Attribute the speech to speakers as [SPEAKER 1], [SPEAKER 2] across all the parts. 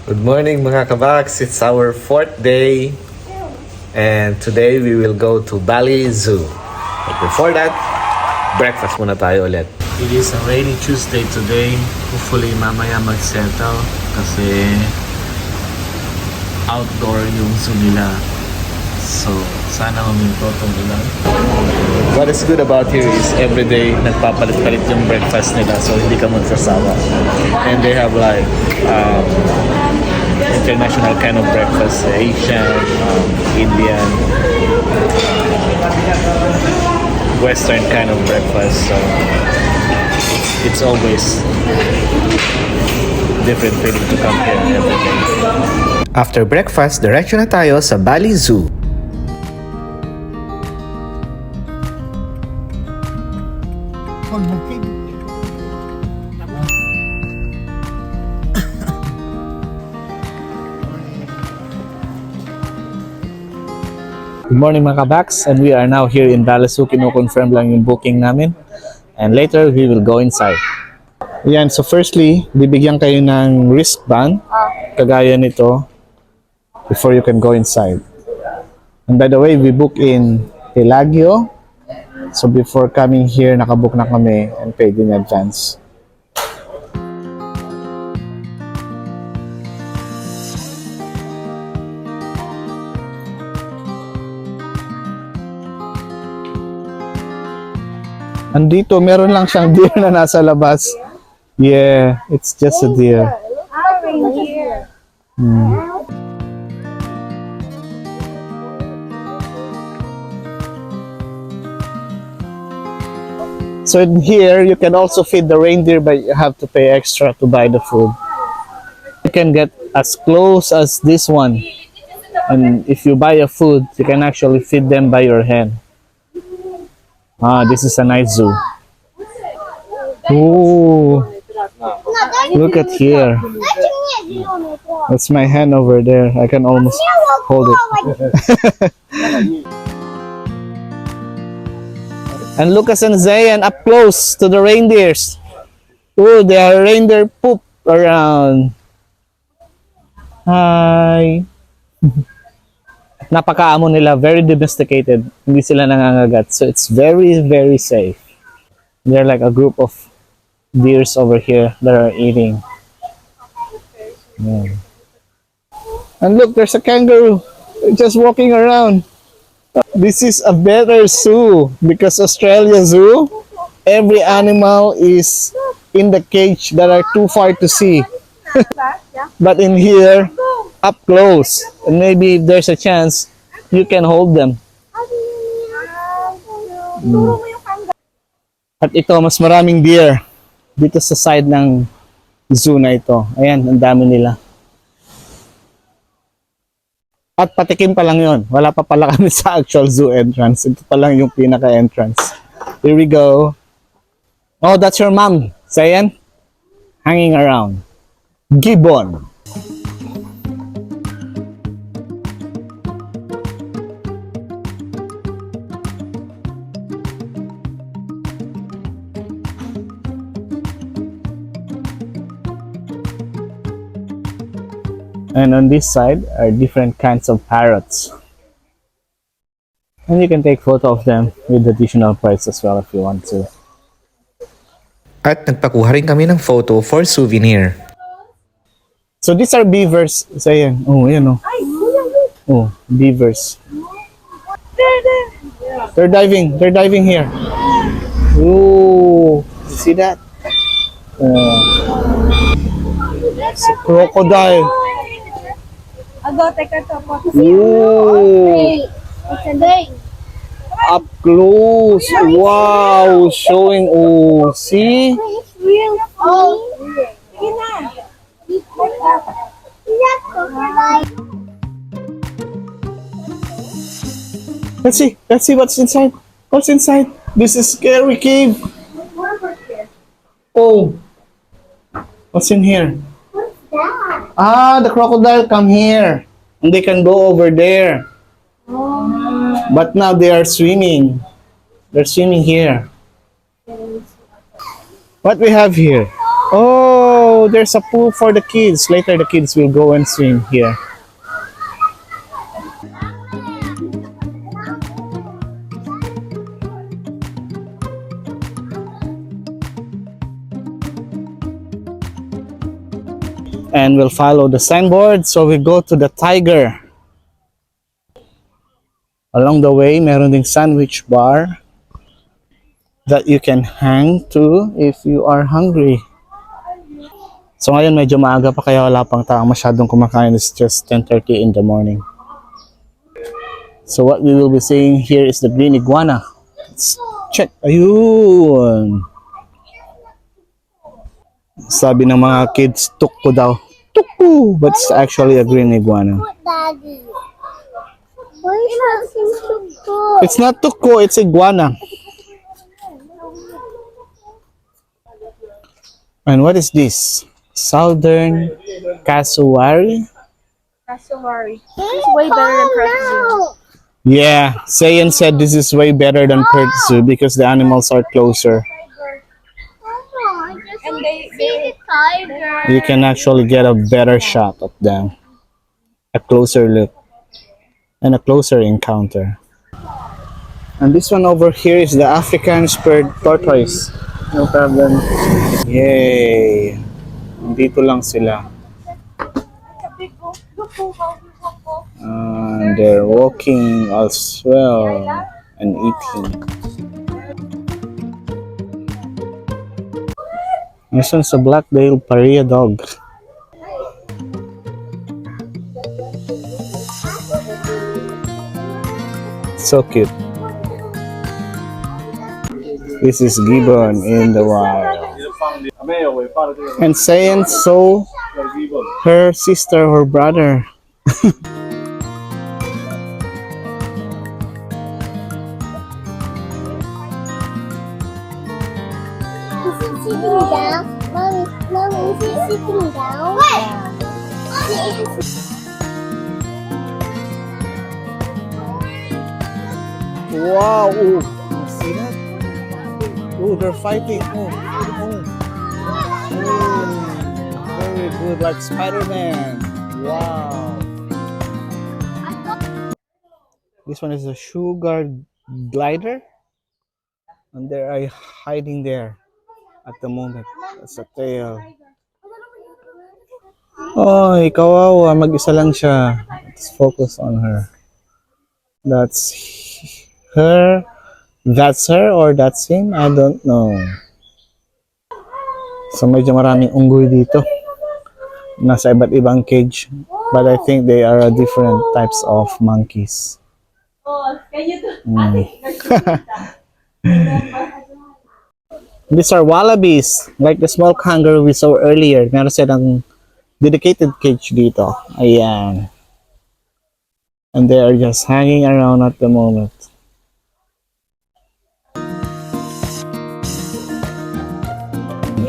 [SPEAKER 1] Good morning mga kabaks, it's our fourth day and today we will go to Bali Zoo. But before that, breakfast muna tayo ulit. It is a rainy Tuesday today. Hopefully mamaya mag-settle kasi outdoor yung zoo nila. So sana huminto tong ulan. What is good about here is everyday nagpapalit-palit yung breakfast nila so hindi ka magsasawa. And they have like international kind of breakfast, Asian, Indian, Western kind of breakfast. So it's always different feeling to come here every day.
[SPEAKER 2] After breakfast, diretso na tayo sa Bali Zoo.
[SPEAKER 1] Good morning mga kabaks, and we are now here in Bali Zoo. Kino-confirm lang yung booking namin and later we will go inside. Yan, so firstly, bibigyan kayo ng wristband kagaya nito before you can go inside. And by the way, we book in Pelagio. So before coming here, nakabook na kami and paid in advance. Andito, meron lang siyang deer na nasa labas. Yeah, it's just a deer. So in here, you can also feed the reindeer, but you have to pay extra to buy the food. You can get as close as this one. And if you buy a food, you can actually feed them by your hand. This is a nice zoo. Ooh, look at here. That's my hand over there. I can almost hold it. And Lucas and Zayan up close to the reindeers. Ooh, there are reindeer poop around. Hi. Napakaamo nila, very domesticated. Hindi sila nangangagat. So it's very, very safe. They're like a group of deers over here that are eating. Yeah. And look, there's a kangaroo just walking around. This is a better zoo because Australia Zoo, every animal is in the cage that are too far to see. But in here, up close, and maybe if there's a chance, you can hold them. At ito, mas maraming deer dito sa side ng zoo na ito. Ayan, ang dami nila. At patikim pa lang yon. Wala pa pala kami sa actual zoo entrance. Ito pa lang yung pinaka-entrance. Here we go. Oh, that's your mom, Zayan? Hanging around. Gibbon. And on this side are different kinds of parrots. And you can take photo of them with additional price as well if you want to.
[SPEAKER 2] At nagpakuha rin kami ng photo for souvenir.
[SPEAKER 1] So these are beavers. Zayan. Oh, yan oh. Oh, beavers. They're diving. They're diving here. Oh, see that? It's a crocodile. Ooh. Up close. Wow, showing. Oh, see? Let's see. Let's see what's inside. What's inside? This is scary cave. Oh. What's in here? The crocodile come here. And they can go over there. But now they are swimming. They're swimming here. What we have here? Oh, So there's a pool for the kids. Later the kids will go and swim here. And we'll follow the signboard. So we go to the tiger. Along the way, meron ding sandwich bar that you can hang to if you are hungry. So ngayon medyo maaga pa kaya wala pang tao masyadong kumakain. It's just 10:30 in the morning. So what we will be seeing here is the green iguana. Let's check. Ayun. Sabi ng mga kids, tukko daw. Tukko! But it's actually a green iguana.
[SPEAKER 3] Daddy. Why is that so
[SPEAKER 1] It's not tukko, it's iguana. And what is this? Southern cassowary?
[SPEAKER 3] Cassowary. This is way better than Perth.
[SPEAKER 1] Yeah, Sayan said this is way better than Perth Zoo because the animals are closer.
[SPEAKER 3] And they the tiger.
[SPEAKER 1] You can actually get a better shot at them. A closer look. And a closer encounter. And this one over here is the African spurred tortoise. No problem. Yay! Dito lang sila. And they're walking as well and eating. This one's a black-tailed Paria dog. So cute. This is gibbon in the wild. And Sayan saw her sister or brother.
[SPEAKER 3] Is it sitting down? Mommy, is it sitting down?
[SPEAKER 1] Wow! Oh, you see that? Oh, they're fighting. Oh. Very good, like Spider-Man. Wow. This one is a sugar glider. And they are hiding there at the moment. That's a tail. Oh, kawawa. Mag-isa lang siya. Let's focus on her. That's her. That's her or that's him? I don't know. So medyo maraming unggoy dito. Nasa iba't ibang cage. But I think they are different types of monkeys. These are wallabies. Like the small kangaroo we saw earlier. Meron silang dedicated cage dito. Ayan. And they are just hanging around at the moment.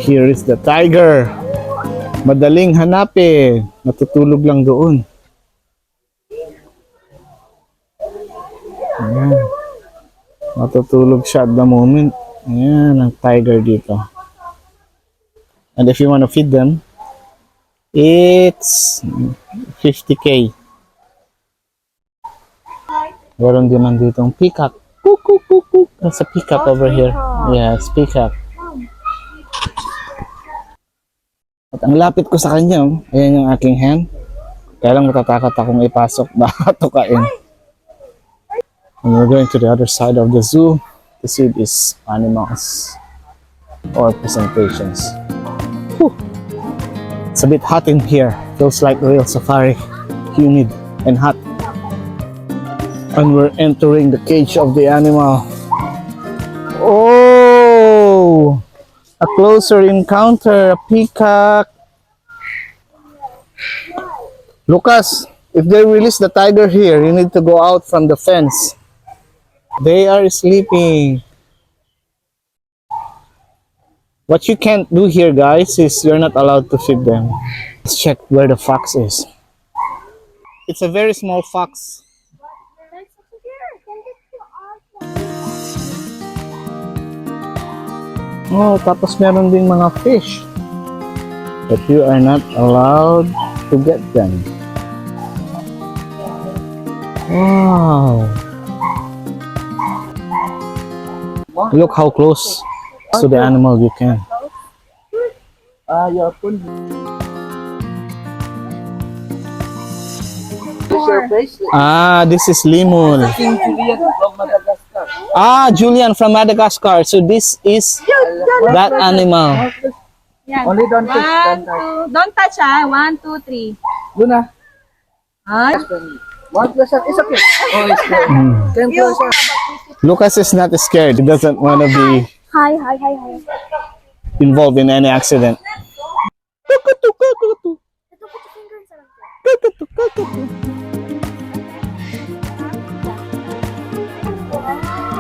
[SPEAKER 1] Here is the tiger. Madaling hanapin. Natutulog lang doon. Ayan. Natutulog siya at the moment. Ayan ang tiger dito. And if you want to feed them, it's 50k. Meron din man ditong peacock. Cook, cook, cook, cook. That's a peacock over here. Yeah, it's peacock. At ang lapit ko sa kanya, oh. Ayan yung aking hand. Kaya lang matatakot akong ipasok. Baka tukain. And we're going to the other side of the zoo to see these animals or presentations. Whew. It's a bit hot in here. Feels like real safari. Humid and hot. And we're entering the cage of the animal. Oh! A closer encounter, a peacock. Lucas, if they release the tiger here, you need to go out from the fence. They are sleeping. What you can't do here, guys, is you're not allowed to feed them. Let's check where the fox is. It's a very small fox. Oh, tapos meron ding mga fish. but you are not allowed to get them. Wow! Look how close to the animal you can. Ah, this is lemur. Ah, Julian from Madagascar. So this is that animal.
[SPEAKER 4] Yan.
[SPEAKER 5] Only don't touch,
[SPEAKER 4] One,
[SPEAKER 5] don't touch.
[SPEAKER 4] two, don't touch ah. 1, 2, 3.
[SPEAKER 5] Luna,
[SPEAKER 4] Ay.
[SPEAKER 5] one plus one is okay. Oh, it's good. Ten plus one.
[SPEAKER 1] Lucas is not scared. He doesn't want to be
[SPEAKER 3] Hi, hi, hi, hi.
[SPEAKER 1] involved in any accident.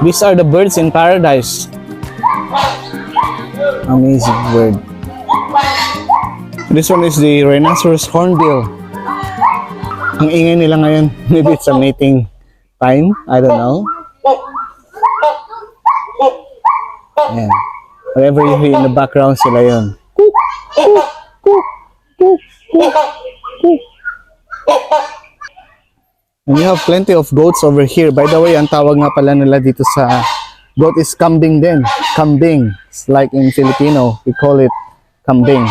[SPEAKER 1] These are the birds in paradise. Amazing bird. This one is the rhinoceros hornbill. Ang ingay nila ngayon. Maybe it's a mating time. I don't know. Ayan. Whatever you hear in the background, sila yun. And you have plenty of goats over here. By the way, ang tawag nga pala nila dito sa goat is kambing din. Kambing. It's like in Filipino, we call it kambing.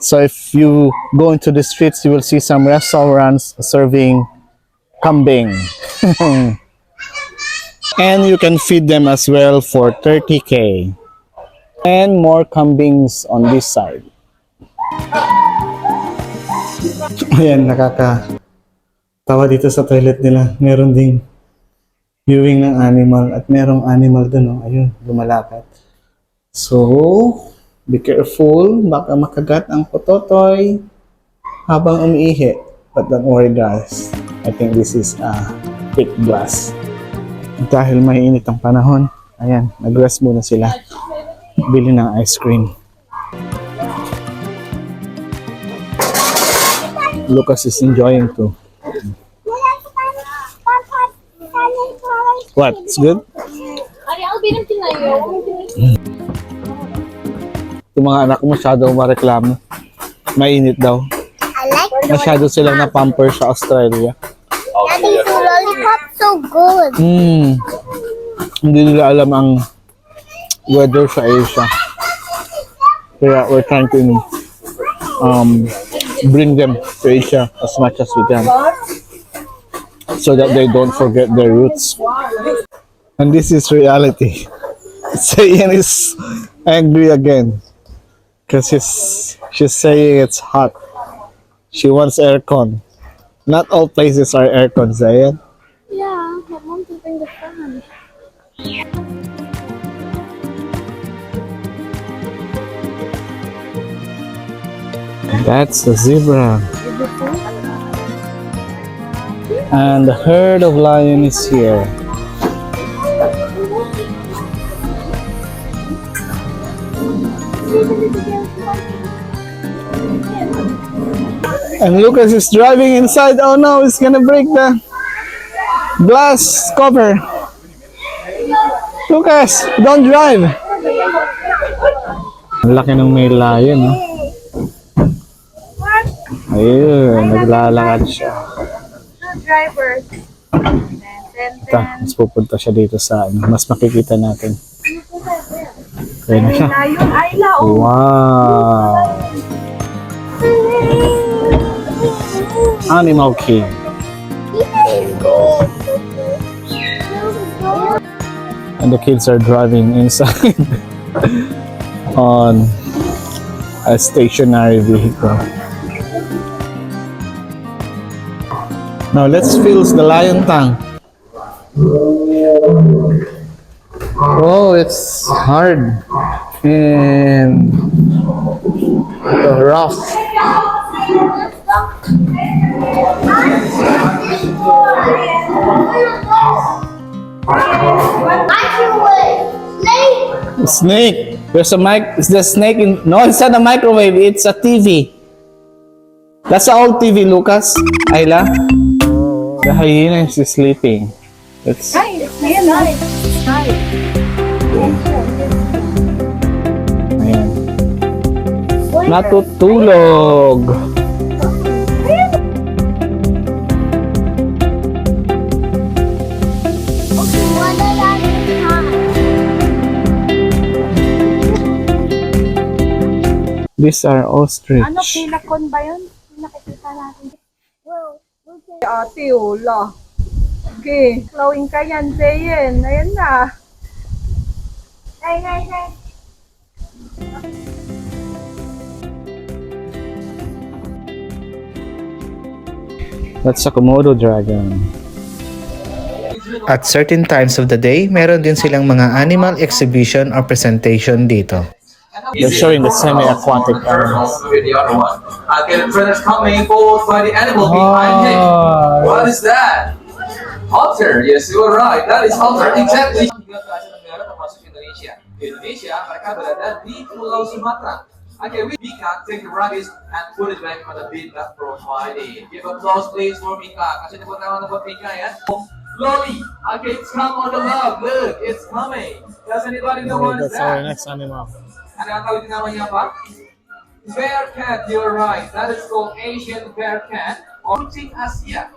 [SPEAKER 1] So if you go into the streets, you will see some restaurants serving kambing. And you can feed them as well for 30K. And more kambings on this side. Ayan, nakakatawa dito sa toilet nila. Meron ding viewing ng animal at merong animal dun, oh. Ayun, lumalakad. So, be careful, baka makagat ang pototoy habang umiihi. But don't worry guys, I think this is a fake glass. Dahil mainit ang panahon, ayan, nag-rest muna sila. Bili ng ice cream. Lucas is enjoying too. What? It's good? Yung mga anak ko masyadong mareklamo. Mainit daw.
[SPEAKER 3] I like
[SPEAKER 1] Masyado silang na-pamper sa Australia.
[SPEAKER 3] Daddy, the lollipop so good.
[SPEAKER 1] Hindi nila alam ang weather sa Asia. Kaya we're trying to bring them to Asia as much as we can so that they don't forget their roots. And this is reality. Sayan is angry again because she's saying it's hot. She wants aircon. Not all places are aircon, Zayan.
[SPEAKER 3] Yeah, I want to bring the fan.
[SPEAKER 1] That's the zebra. And the herd of lion is here. And Lucas is driving inside. Oh no, it's gonna break the glass cover. Lucas, don't drive. Ang laki ng may lion, no? Ayun, naglalakad siya.
[SPEAKER 4] Driver.
[SPEAKER 1] Ito, mas pupunta siya dito sa ano, mas makikita natin. Kaya na siya.
[SPEAKER 4] Ayun, ay lao.
[SPEAKER 1] Wow! Animal King. And the kids are driving inside on a stationary vehicle. Now let's feel the lion tongue. Oh, it's hard and rough.
[SPEAKER 3] Microwave.
[SPEAKER 1] Snake. There's a mic. Is the snake in? No, it's not a microwave. It's a TV. That's an old TV, Lucas. Ayla. The hyena is sleeping. It's
[SPEAKER 4] Ay, ayan na. Ay.
[SPEAKER 1] ayan. natutulog.
[SPEAKER 3] Okay, wala lang ha.
[SPEAKER 1] These are ostrich.
[SPEAKER 4] Ano, kilakon ba yun? Nakikita natin.
[SPEAKER 3] Wow. Okay.
[SPEAKER 4] Ate, wala. Okay, flowing ka yan, Zayn. Ayan na.
[SPEAKER 3] Hey, hey, hey.
[SPEAKER 1] That's a Komodo dragon.
[SPEAKER 2] At certain times of the day, meron din silang mga animal exhibition or presentation dito.
[SPEAKER 1] They're showing the semi-aquatic animals.
[SPEAKER 6] The other one. Okay, the predator's coming forward by the animal behind him. What is that? Otter. Yes, you are right. That is otter. Exactly. Tiga ke Asia Tenggara termasuk Indonesia. Di Indonesia, mereka berada di Pulau Sumatera. Okay, we can take the rabbits and put it back on the bed that provided. Give applause please for Mika. Kasih tepuk tangan untuk Mika ya. Lolly. Okay, it's come on the love. Look, it's coming. Does anybody know what is
[SPEAKER 1] That's our
[SPEAKER 6] that?
[SPEAKER 1] next animal.
[SPEAKER 6] Ano ang tawag namanya apa? Bear cat, you're right. That is called Asian bear cat or Kucing Asia.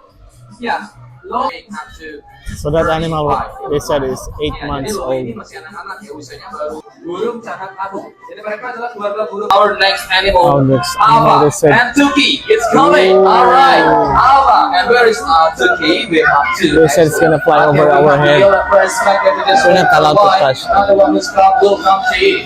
[SPEAKER 6] Yeah, long up to
[SPEAKER 1] So that animal, they said, is 8 months
[SPEAKER 6] Ini
[SPEAKER 1] old.
[SPEAKER 6] masih anak-anak ya, usianya baru. Burung cacat abu. Jadi mereka adalah keluarga burung. Our next animal,
[SPEAKER 1] Our next animal, they
[SPEAKER 6] Alba
[SPEAKER 1] said.
[SPEAKER 6] and Tuki. It's coming. All right, Alba. And where is Tuki? We have two.
[SPEAKER 1] They said it's gonna fly over our head.
[SPEAKER 6] We're
[SPEAKER 1] not allowed to touch.
[SPEAKER 6] Another one who's come will come to you.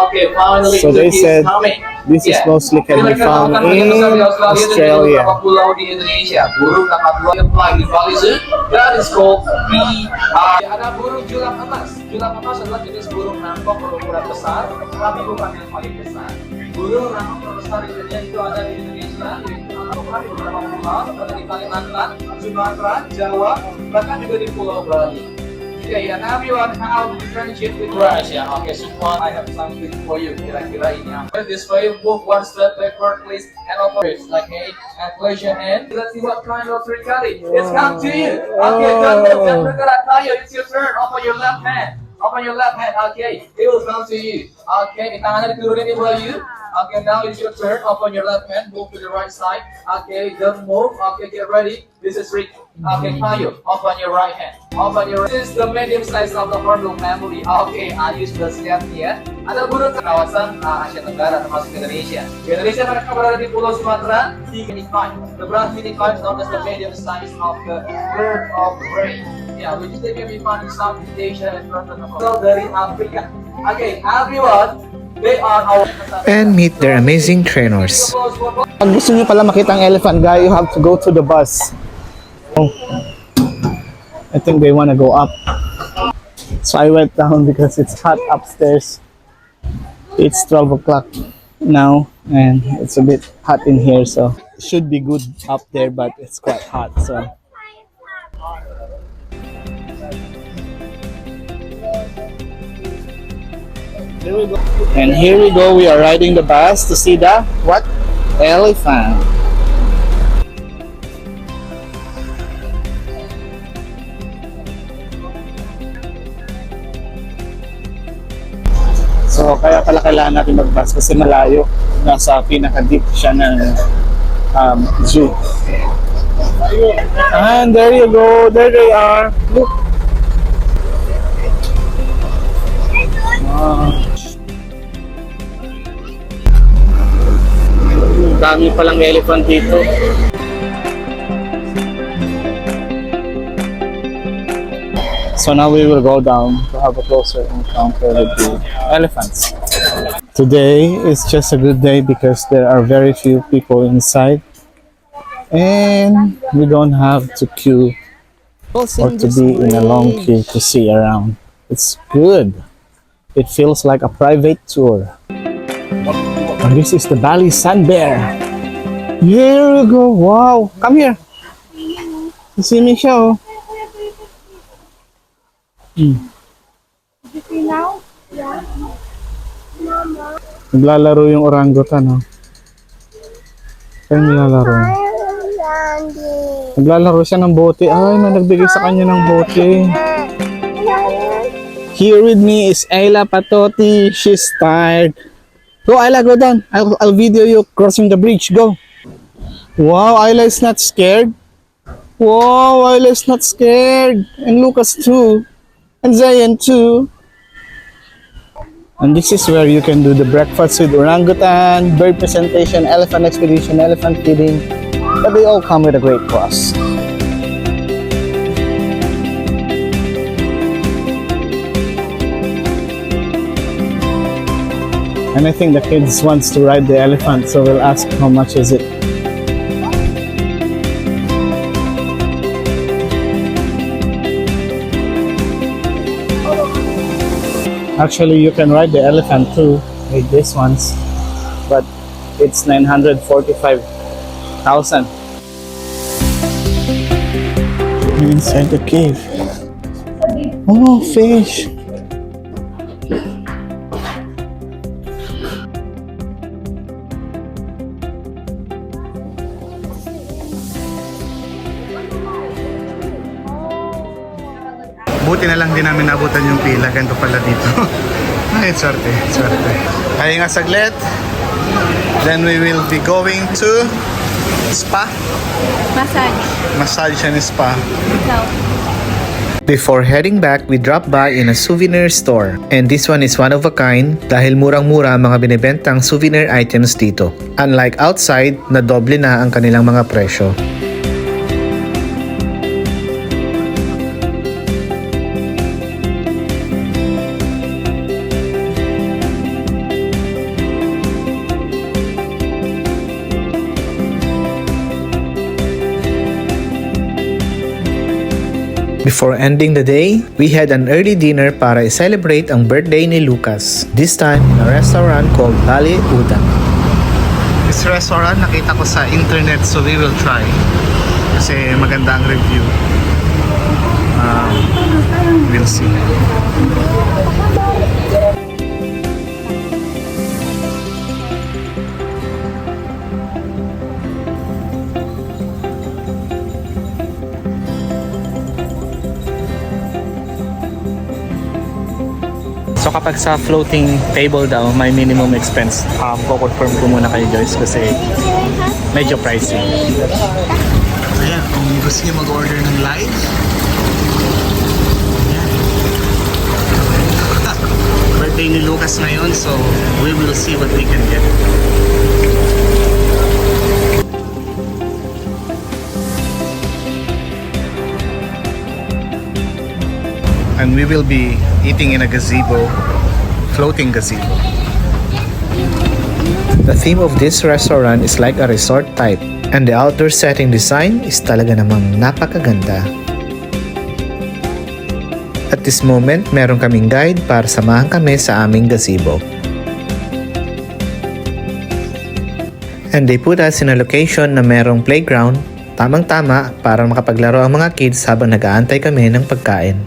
[SPEAKER 6] Okay, finally,
[SPEAKER 1] So they
[SPEAKER 6] Tuki
[SPEAKER 1] said
[SPEAKER 6] is coming.
[SPEAKER 1] this is mostly can be found in Australia.
[SPEAKER 6] Pulau di Indonesia, burung kakak pulau yang fly di Bali Zoo, that is called ada burung julang emas. Julang emas adalah jenis burung rangkong berukuran besar, tapi bukan yang paling besar. Burung rangkong terbesar di dunia itu ada di Indonesia, yaitu ada di beberapa pulau, ada di Kalimantan, Sumatera, Jawa, bahkan juga di Pulau Bali. Okay, and everyone have friendship with Raj. Yeah, okay, so far I have something for you. Kira-kira ini apa? This way, move one step backward, please, and over it. Okay, and place your hand. Let's see what kind of trick it. It's come to you. Okay, don't move. Don't bergerak. Tayo, it's your turn. Open your left hand. Open your left hand. Okay, it will come to you. Okay, tangannya diturunin di bawah you. Okay, now it's your turn. Open your left hand. Move to the right side. Okay, don't move. Okay, get ready. This is Rick. Okay, Tayo, open your right hand. Open your. This is the medium size of the hornbill family. Okay, Ayu sudah siap nih ya. Ada burung kawasan Asia Tenggara termasuk Indonesia. Di Indonesia mereka berada di Pulau Sumatera. The brown minified is known as the medium size of the bird of prey. Yeah, which they can be found in Southeast Asia and northern Africa. Dari Afrika. Okay, everyone. They are our
[SPEAKER 2] And meet their amazing trainers.
[SPEAKER 1] Pag gusto niyo pala makita ang elephant guy, you have to go to the bus. Oh. I think they wanna go up. So I went down because it's hot upstairs. It's 12 o'clock now and it's a bit hot in here, so it should be good up there, but it's quite hot, so. Here we go. And here we go, we are riding the bus to see the what? Elephant. So kaya pala kailangan natin mag-bus kasi malayo. Nasa pinaka-deep siya ng zoo. And there you go, there they are. Look. Wow. Dami palang elephant dito. So now we will go down to have a closer encounter with the elephants. Today is just a good day because there are very few people inside and we don't have to queue or to be in a long queue to see around. It's good. It feels like a private tour. And this is the Bali Sun Bear. Here we go. Wow. Come here. You see me siya, oh. Naglalaro yung orangutan, oh. Kaya naglalaro. Naglalaro siya ng bote. Ay, may nagbigay sa kanya ng bote. Here with me is Ayla Patoti. She's tired. Go, Ayla, go down. I'll video you crossing the bridge. Go. Wow, Ayla is not scared. Wow, Ayla is not scared. And Lucas too. And Zayan too. And this is where you can do the breakfast with orangutan, bird presentation, elephant expedition, elephant feeding. But they all come with a great cost. And I think the kids wants to ride the elephant, so we'll ask how much is it. Actually, you can ride the elephant too with these ones, but it's 945,000. Inside the cave. Oh, fish.
[SPEAKER 7] Buti na lang din namin nabutan yung pila. Ganito pala dito. Ay, swerte, swerte. Kaya nga saglit. Then we will be going to spa.
[SPEAKER 4] Massage.
[SPEAKER 7] Massage and spa.
[SPEAKER 4] Ikaw.
[SPEAKER 2] Before heading back, we dropped by in a souvenir store. And this one is one of a kind dahil murang-mura ang mga binibentang souvenir items dito. Unlike outside, na doble na ang kanilang mga presyo. Before ending the day, we had an early dinner para i-celebrate ang birthday ni Lucas. This time in a restaurant called Bali Udang.
[SPEAKER 7] This restaurant nakita ko sa internet, so we will try. Kasi maganda ang review. We'll see.
[SPEAKER 1] So kapag sa floating table daw, may minimum expense. Ko-confirm ko muna kayo guys kasi medyo pricey.
[SPEAKER 7] Ayan, kung gusto niyo mag-order ng live, birthday ni Lucas ngayon, so we will see what we can get. And we will be eating in a gazebo, floating gazebo.
[SPEAKER 2] The theme of this restaurant is like a resort type. And the outdoor setting design is talaga namang napakaganda. At this moment, meron kaming guide para samahan kami sa aming gazebo. And they put us in a location na merong playground, tamang-tama para makapaglaro ang mga kids habang nag-aantay kami ng pagkain.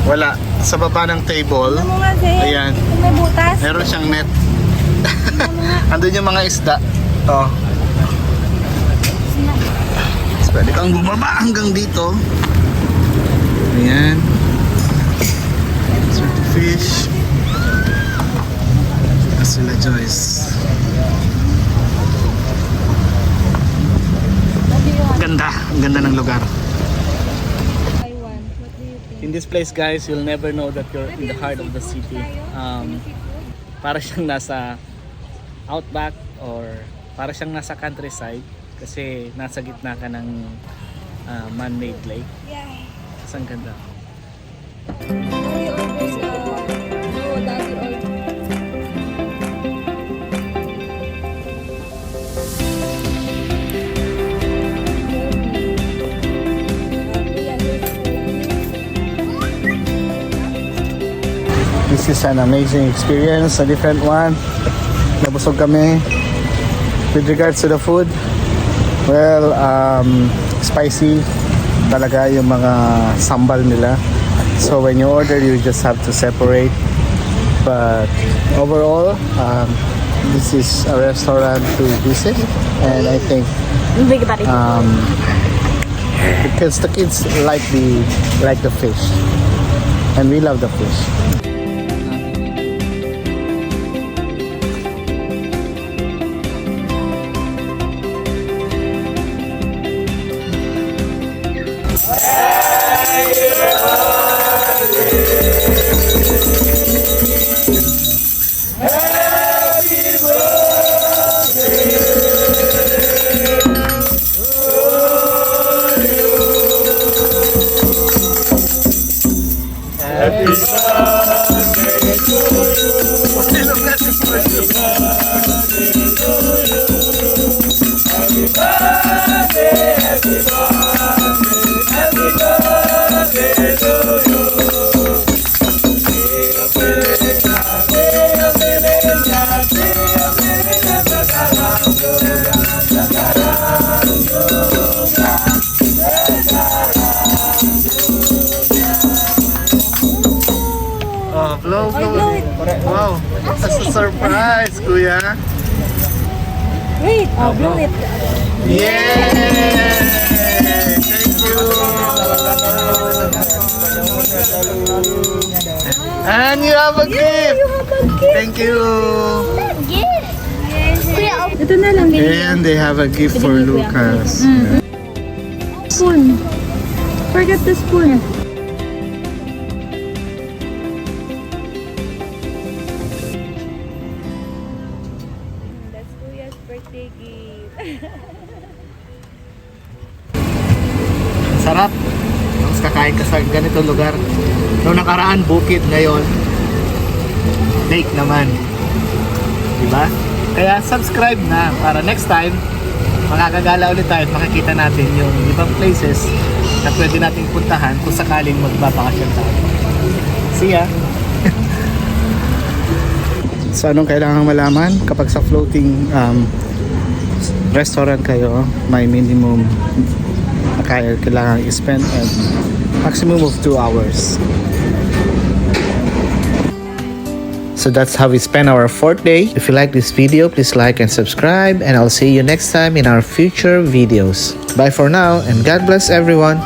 [SPEAKER 7] Wala. Sa baba ng table,
[SPEAKER 4] Ano nga, Zay?
[SPEAKER 7] ayan,
[SPEAKER 4] Kung may butas.
[SPEAKER 7] meron siyang net. Andun yung mga isda. Oh. So, pwede kang bumaba hanggang dito. Ayan. Sort of fish. Sila Joyce. Ganda. Ang ganda ng lugar.
[SPEAKER 1] In this place guys, you'll never know that you're in the heart of the city. Para siyang nasa outback or para siyang nasa countryside kasi nasa gitna ka ng man-made lake. Tapos ang ganda.
[SPEAKER 7] This is an amazing experience, a different one. Nabusog kami. With regards to the food, well, spicy talaga yung mga sambal nila. So when you order, you just have to separate. But overall, this is a restaurant to visit, and I think because the kids like the fish, and we love the fish. Oh, blow. Wow, that's a surprise, Kuya.
[SPEAKER 4] Wait, oh, blow it.
[SPEAKER 7] Yay! Thank you. And you have a gift. Thank you.
[SPEAKER 4] Ito na lang.
[SPEAKER 7] And they have a gift for Lucas.
[SPEAKER 4] Spoon. Forget the spoon.
[SPEAKER 8] That's Kuya's birthday gift.
[SPEAKER 7] Sarap. Tapos kakain ka sa ganito lugar. Noong nakaraan, bukid. Ngayon, lake naman. Diba? Kaya subscribe na para next time, makakagala ulit tayo at makikita natin yung ibang places na pwede nating puntahan kung sakaling magbabakasyon tayo. See ya! So anong kailangan malaman kapag sa floating restaurant kayo, may minimum na kailangan i-spend and maximum of 2 hours. So that's how we spend our 4th day. If you like this video, please like and subscribe, and I'll see you next time in our future videos. Bye for now, and God bless everyone.